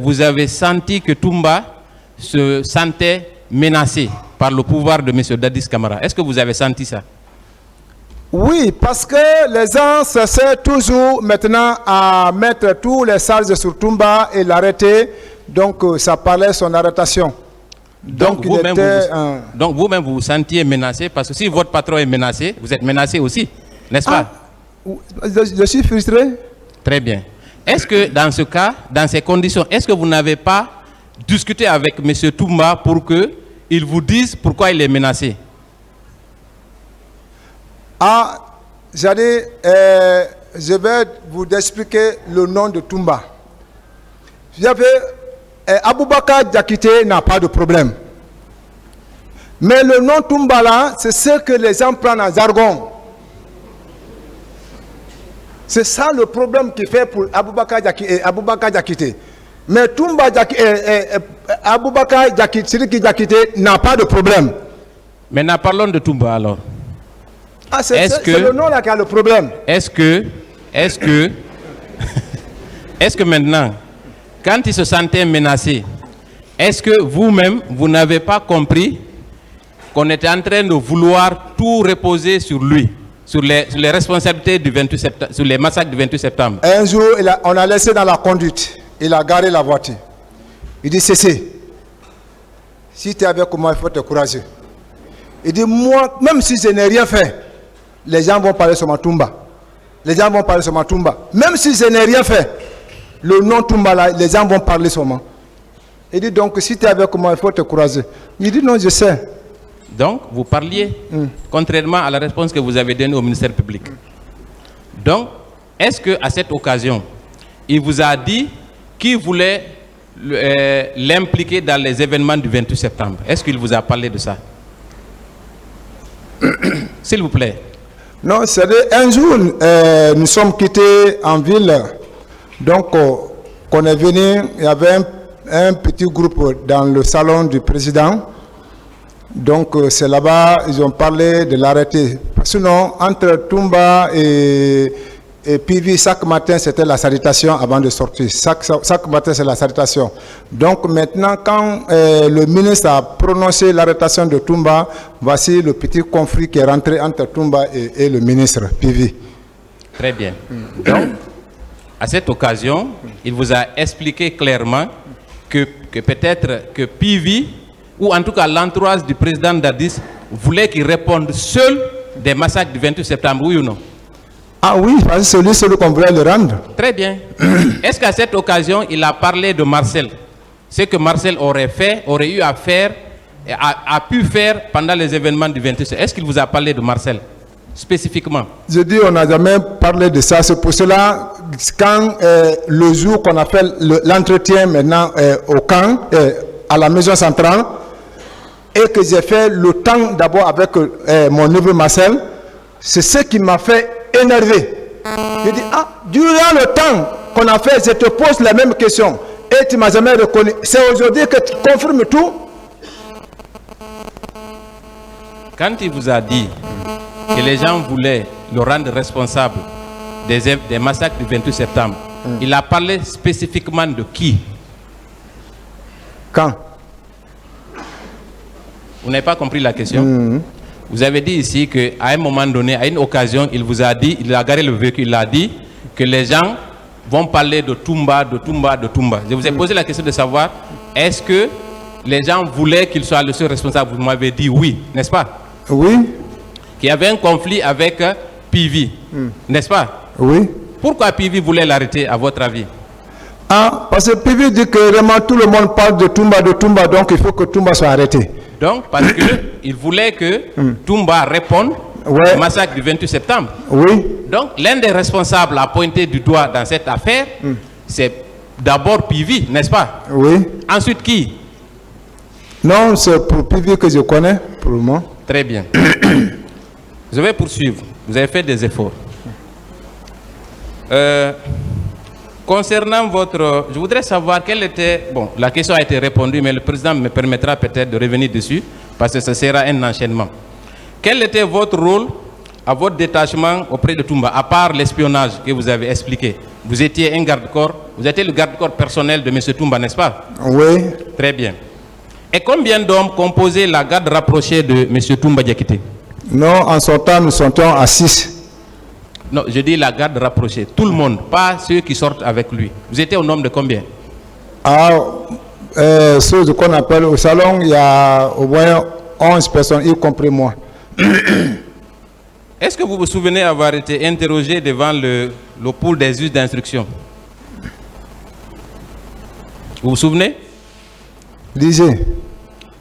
vous avez senti que Toumba se sentait menacé par le pouvoir de M. Dadis Camara? Est-ce que vous avez senti ça? Oui, parce que les gens cherchaient toujours maintenant à mettre tous les charges sur Toumba et l'arrêter. Donc, ça parlait de son arrestation. Donc vous-même, vous vous sentiez menacé, parce que si votre patron est menacé, vous êtes menacé aussi, n'est-ce pas? Je suis frustré. Très bien. Est-ce que dans ce cas, dans ces conditions, est-ce que vous n'avez pas discuté avec M. Toumba pour qu'il vous dise pourquoi il est menacé? Je vais vous expliquer le nom de Toumba. Aboubakar Diakité n'a pas de problème. Mais le nom Toumba là, c'est ce que les gens prennent en jargon. C'est ça le problème qui fait pour Aboubakar Diakité. Mais Toumba Aboubakar Diakité n'a pas de problème. Maintenant, parlons de Toumba alors. C'est le nom là qui a le problème. Est-ce que maintenant, quand il se sentait menacé, est-ce que vous-même, vous n'avez pas compris qu'on était en train de vouloir tout reposer sur lui, sur les responsabilités du 28 septembre, sur les massacres du 28 septembre? Un jour, on a laissé dans la conduite. Il a garé la voiture. Il dit, cessez. Si tu es avec moi, il faut être courageux. Il dit, moi, même si je n'ai rien fait, les gens vont parler sur ma Toumba. Les gens vont parler sur ma Toumba. Même si je n'ai rien fait, le nom Toumba là, les gens vont parler sur moi. Il dit donc, si tu es avec moi, il faut te courager. Il dit non, je sais. Donc, vous parliez, contrairement à la réponse que vous avez donnée au ministère public. Donc, est-ce qu'à cette occasion, il vous a dit qu'il voulait l'impliquer dans les événements du 28 septembre? Est-ce qu'il vous a parlé de ça? S'il vous plaît. Non, c'est un jour, nous sommes quittés en ville. Donc, on est venu, il y avait un petit groupe dans le salon du président. Donc, c'est là-bas, ils ont parlé de l'arrêter. Sinon, entre Toumba et Pivi, chaque matin, c'était la salutation avant de sortir. Chaque matin, c'est la salutation. Donc, maintenant, quand le ministre a prononcé l'arrêtation de Toumba, voici le petit conflit qui est rentré entre Toumba et le ministre, Pivi. Très bien. Donc, à cette occasion, il vous a expliqué clairement que peut-être que Pivi, ou en tout cas l'entourage du président Dadis, voulait qu'il réponde seul des massacres du 28 septembre, oui ou non? Ah oui, parce que c'est celui qu'on voulait le rendre. Très bien. Est-ce qu'à cette occasion, il a parlé de Marcel? Ce que Marcel aurait eu à faire, a pu faire pendant les événements du 28 septembre. Est-ce qu'il vous a parlé de Marcel spécifiquement? Je dis, on n'a jamais parlé de ça. C'est pour cela, quand le jour qu'on a fait l'entretien maintenant au camp, à la maison centrale, et que j'ai fait le temps d'abord avec mon neveu Marcel, c'est ce qui m'a fait énervé. Je dis, durant le temps qu'on a fait, je te pose la même question et tu ne m'as jamais reconnu. C'est aujourd'hui que tu confirmes tout. Quand il vous a dit que les gens voulaient le rendre responsable des massacres du 28 septembre, il a parlé spécifiquement de qui? Quand? Vous n'avez pas compris la question? Vous avez dit ici qu'à un moment donné, à une occasion, il vous a dit, il a garé le véhicule, il a dit que les gens vont parler de Toumba, de Toumba, de Toumba. Je vous ai posé la question de savoir, est-ce que les gens voulaient qu'il soit le seul responsable? Vous m'avez dit oui, n'est-ce pas? Oui. Qu'il y avait un conflit avec Pivi, n'est-ce pas? Oui. Pourquoi Pivi voulait l'arrêter, à votre avis? Parce que Pivi dit que vraiment tout le monde parle de Toumba, donc il faut que Toumba soit arrêté. Donc, parce qu'il voulait que Toumba réponde au massacre du 28 septembre. Oui. Donc, l'un des responsables à pointer du doigt dans cette affaire, c'est d'abord Pivi, n'est-ce pas? Oui. Ensuite, qui? Non, c'est pour Pivi que je connais, pour le moment. Très bien. Je vais poursuivre. Vous avez fait des efforts. Concernant votre... Je voudrais savoir quelle était... Bon, la question a été répondue, mais le président me permettra peut-être de revenir dessus, parce que ce sera un enchaînement. Quel était votre rôle à votre détachement auprès de Toumba, à part l'espionnage que vous avez expliqué, vous étiez un garde-corps, vous étiez le garde-corps personnel de M. Toumba, n'est-ce pas? Oui. Très bien. Et combien d'hommes composaient la garde rapprochée de M. Toumba Diakité? Non, en son temps, nous sortons à 6. Non, je dis la garde rapprochée. Tout le monde, pas ceux qui sortent avec lui. Vous étiez au nombre de combien? Ceux qu'on appelle au salon, il y a au moins 11 personnes, y compris moi. Est-ce que vous vous souvenez avoir été interrogé devant le pool des juges d'instruction? Vous vous souvenez? Lisez.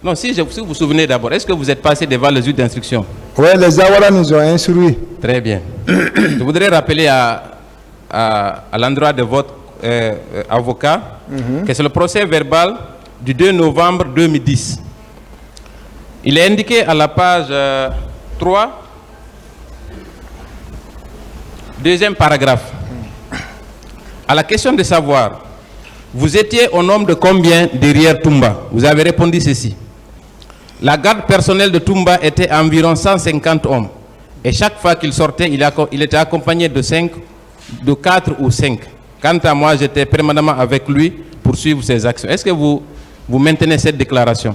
Non, si vous vous souvenez d'abord, est-ce que vous êtes passé devant le juge d'instruction? Oui, les Awara nous ont instruits. Très bien. Je voudrais rappeler à l'endroit de votre avocat que c'est le procès verbal du 2 novembre 2010. Il est indiqué à la page 3, deuxième paragraphe. À la question de savoir, vous étiez au nombre de combien derrière Toumba? Vous avez répondu ceci. La garde personnelle de Toumba était environ 150 hommes. Et chaque fois qu'il sortait, il était accompagné de 4 ou 5. Quant à moi, j'étais permanemment avec lui pour suivre ses actions. Est-ce que vous maintenez cette déclaration?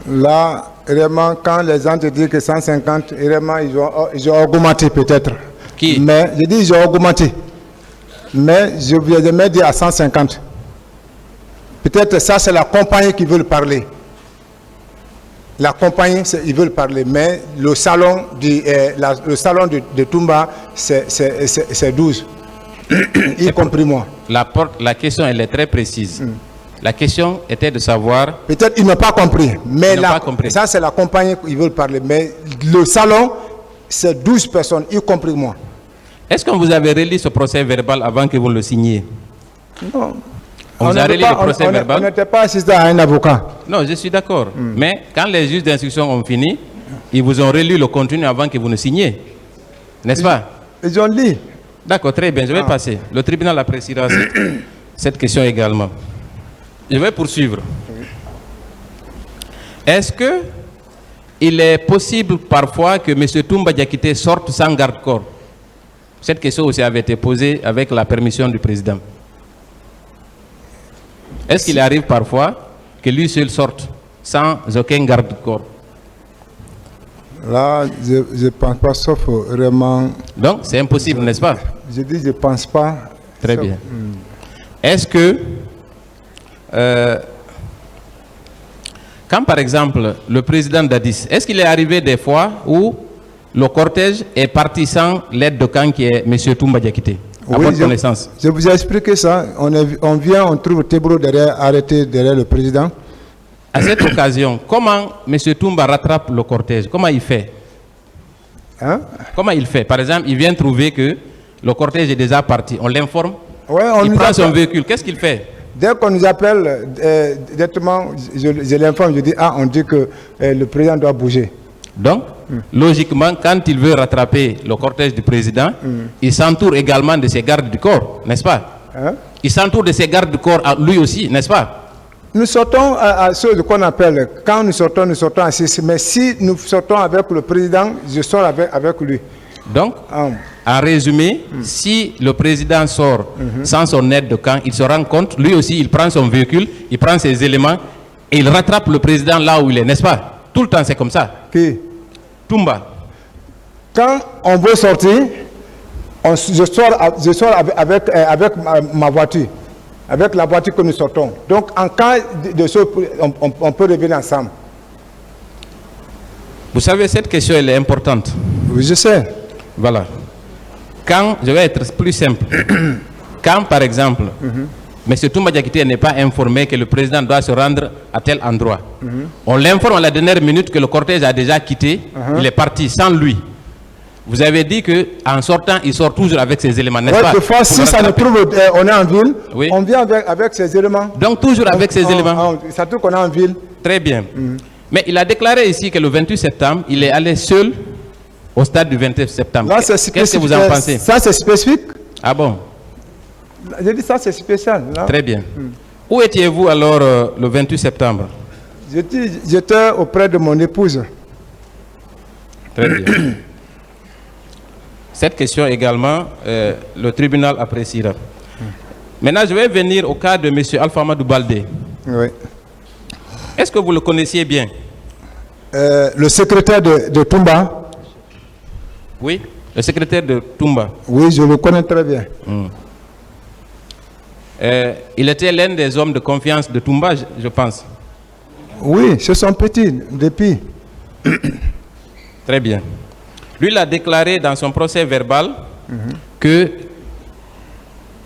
Là, vraiment, quand les gens te disent que 150, vraiment, ils ont augmenté peut-être. Qui? Mais, je dis, ils ont augmenté. Mais je vous ai jamais dit à 150. Peut-être ça, c'est la compagnie qui veut parler. La compagnie, ils veulent parler, mais le salon de Toumba, c'est 12, y compris moi. La question, elle est très précise. La question était de savoir... Peut-être ils n'ont pas compris, mais ça c'est la compagnie qui veut parler, mais le salon, c'est 12 personnes, y compris moi. Est-ce que vous avez relu ce procès verbal avant que vous le signiez? Non. On vous a relu le procès verbal? On n'était pas assisté à un avocat. Non, je suis d'accord. Mais quand les juges d'instruction ont fini, ils vous ont relu le contenu avant que vous ne signiez. N'est-ce pas? Ils ont lu. D'accord, très bien. Je vais passer. Le tribunal appréciera cette question également. Je vais poursuivre. Est-ce que il est possible parfois que M. Toumba Diakité sorte sans garde-corps? Cette question aussi avait été posée avec la permission du président. Est-ce qu'il arrive parfois que lui seul sorte sans aucun garde-corps? Là, je ne pense pas, sauf vraiment... Donc, c'est impossible, n'est-ce pas? Je dis, je ne pense pas. Très bien. Est-ce que, quand par exemple, le président Dadis, est-ce qu'il est arrivé des fois où le cortège est parti sans l'aide de camp qui est M. Toumba Diakité? À votre connaissance. Je vous ai expliqué ça. On vient, on trouve Tebro arrêté derrière le président. À cette occasion, comment M. Toumba rattrape le cortège? Comment il fait? Hein? Comment il fait? Par exemple, il vient trouver que le cortège est déjà parti. On l'informe. Ouais, il prend son véhicule. Qu'est-ce qu'il fait? Dès qu'on nous appelle, directement, je l'informe, je dis, on dit que le président doit bouger. Donc, logiquement, quand il veut rattraper le cortège du président, il s'entoure également de ses gardes du corps, n'est-ce pas? Hein? Il s'entoure de ses gardes du corps lui aussi, n'est-ce pas? Nous sortons à ceux qu'on appelle, quand nous sortons à 6, mais si nous sortons avec le président, je sors avec lui. Donc, en résumé, si le président sort sans son aide de camp, il se rend compte, lui aussi, il prend son véhicule, il prend ses éléments et il rattrape le président là où il est, n'est-ce pas? Tout le temps, c'est comme ça. Qui? Toumba. Quand on veut sortir, je sors avec ma voiture, avec la voiture que nous sortons. Donc, en cas de ce, on peut revenir ensemble. Vous savez, cette question, elle est importante. Oui, je sais. Voilà. Quand, je vais être plus simple. Quand, par exemple, M. Toumba Diakité n'est pas informé que le président doit se rendre à tel endroit, on l'informe à la dernière minute que le cortège a déjà quitté, il est parti sans lui. Vous avez dit qu'en sortant, il sort toujours avec ses éléments, n'est-ce pas? Des fois, si ça nous trouve, on est en ville, oui, on vient avec ses éléments. Donc toujours avec ses éléments. Ça trouve qu'on est en ville. Très bien. Mais il a déclaré ici que le 28 septembre, il est allé seul au stade du 29 septembre. Qu'est-ce que vous en pensez? Ça, c'est spécifique. Ah bon? J'ai dit ça, c'est spécial. Là. Très bien. Où étiez-vous alors le 28 septembre? J'étais auprès de mon épouse. Très bien. Cette question également, le tribunal appréciera. Maintenant, je vais venir au cas de M. Alpha Amadou Baldé. Oui. Est-ce que vous le connaissiez bien? Le secrétaire de Toumba. Oui, le secrétaire de Toumba. Oui, je le connais très bien. Il était l'un des hommes de confiance de Toumba, je pense. Oui, c'est son petit, depuis. Très bien. Lui, il a déclaré dans son procès verbal que,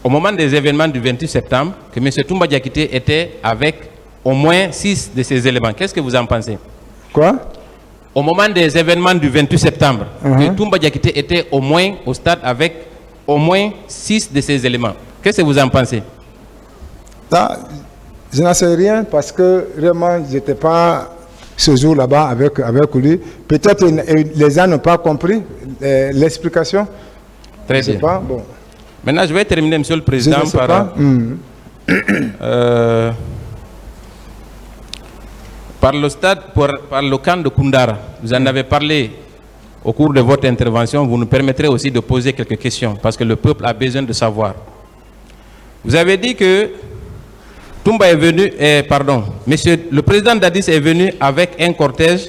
au moment des événements du 28 septembre, que M. Toumba Diakité était avec au moins 6 de ces éléments. Qu'est-ce que vous en pensez? Quoi? Au moment des événements du 28 septembre, que Toumba Diakité était au moins au stade avec au moins 6 de ces éléments. Qu'est-ce que vous en pensez? Là, je n'en sais rien parce que vraiment, je n'étais pas ce jour là-bas avec lui. Peut-être les gens n'ont pas compris l'explication. Très bien. Pas, bon. Maintenant, je vais terminer, Monsieur le Président, par le stade, par le camp de Koundara. Vous en avez parlé au cours de votre intervention. Vous nous permettrez aussi de poser quelques questions parce que le peuple a besoin de savoir. Vous avez dit que Toumba est venu, le président Dadis est venu avec un cortège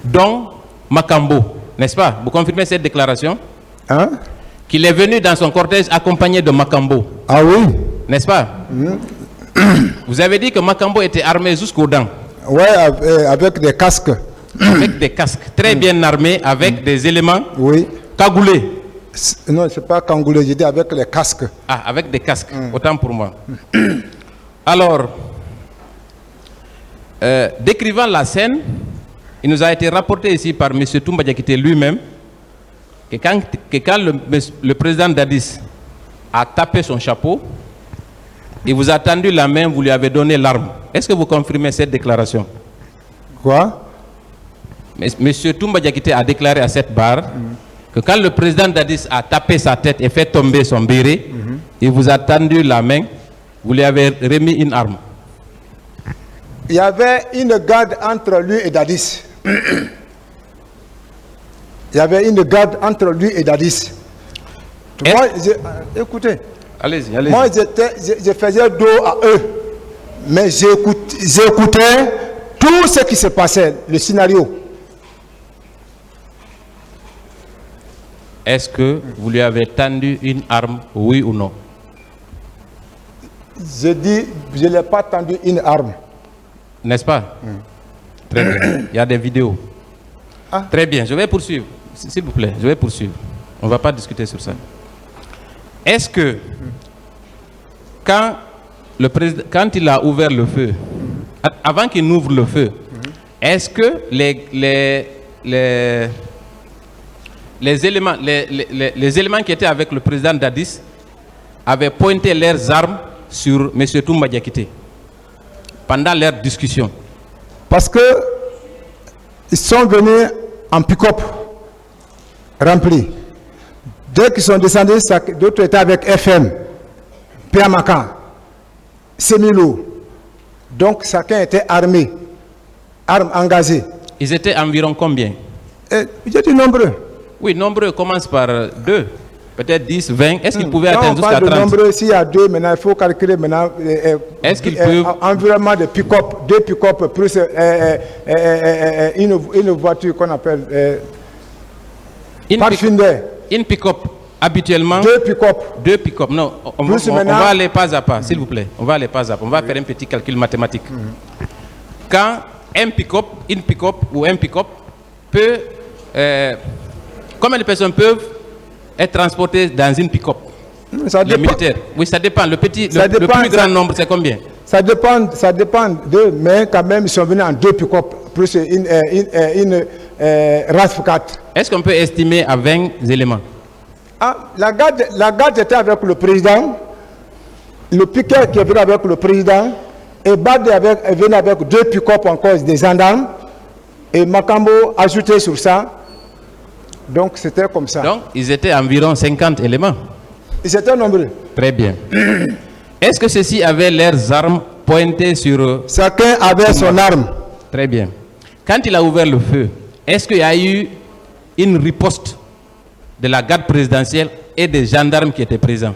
dont Makambo, n'est-ce pas? Vous confirmez cette déclaration? Hein? Qu'il est venu dans son cortège accompagné de Makambo. Ah oui? N'est-ce pas? Vous avez dit que Makambo était armé jusqu'aux dents. Oui, avec des casques. Avec des casques, très bien armés, avec des éléments cagoulés. Non, ce n'est pas cagoulé, j'ai dit avec les casques. Ah, avec des casques, autant pour moi. Alors, décrivant la scène, il nous a été rapporté ici par M. Toumba Diakité lui-même que quand le président Dadis a tapé son chapeau, il vous a tendu la main, vous lui avez donné l'arme. Est-ce que vous confirmez cette déclaration? Quoi? M. Toumba Diakité a déclaré à cette barre que quand le président Dadis a tapé sa tête et fait tomber son béret, il vous a tendu la main, vous lui avez remis une arme. Il y avait une garde entre lui et Dadis. Il y avait une garde entre lui et Dadis. Moi, écoutez. Allez-y, allez-y. Moi, je faisais dos à eux. Mais j'écoutais tout ce qui se passait, le scénario. Est-ce que vous lui avez tendu une arme, oui ou non? Je dis, je ne l'ai pas tendu une arme. N'est-ce pas? Très bien. Il y a des vidéos. Ah. Très bien, je vais poursuivre. S'il vous plaît, je vais poursuivre. On ne va pas discuter sur ça. Est-ce que, quand il a ouvert le feu, avant qu'il n'ouvre le feu, est-ce que les éléments qui étaient avec le président Dadis avaient pointé leurs armes sur M. Toumba Diakité pendant leur discussion? Parce que ils sont venus en pick-up rempli. Dès qu'ils sont descendus, d'autres étaient avec FM, Piamaka, Semilou. Donc chacun était armé, armes engagées. Ils étaient environ combien? J'ai dit nombreux. Oui, nombreux commence par 2, peut-être 10, 20. Est-ce qu'ils pouvaient atteindre jusqu'à 30? Nombreux, s'il y a 2, maintenant il faut calculer maintenant. Est-ce qu'ils peuvent... Environnement de pick-up, 2 pick-up plus une voiture qu'on appelle Pathfinder. Une pick-up, habituellement... 2 pick-up. 2 pick-up, non. On va aller pas à pas, s'il vous plaît. On va aller pas à pas. On va faire un petit calcul mathématique. Quand une pick-up ou un pick-up peut... combien de personnes peuvent être transportées dans une pick-up? Les militaires. Oui, ça dépend. Le plus grand nombre, c'est combien? Ça dépend d'eux, mais quand même, ils sont venus en 2 pick-up, plus une RAV4. Est-ce qu'on peut estimer à 20 éléments? La garde était avec le président, le piquet qui est venu avec le président, et Bad est venu avec 2 pick-up encore des gendarmes, et Makambo ajouté sur ça. Donc c'était comme ça. Donc ils étaient environ 50 éléments. Ils étaient nombreux. Très bien. Est-ce que ceux-ci avaient leurs armes pointées sur... Chacun avait son arme. Très bien. Quand il a ouvert le feu, est-ce qu'il y a eu une riposte de la garde présidentielle et des gendarmes qui étaient présents.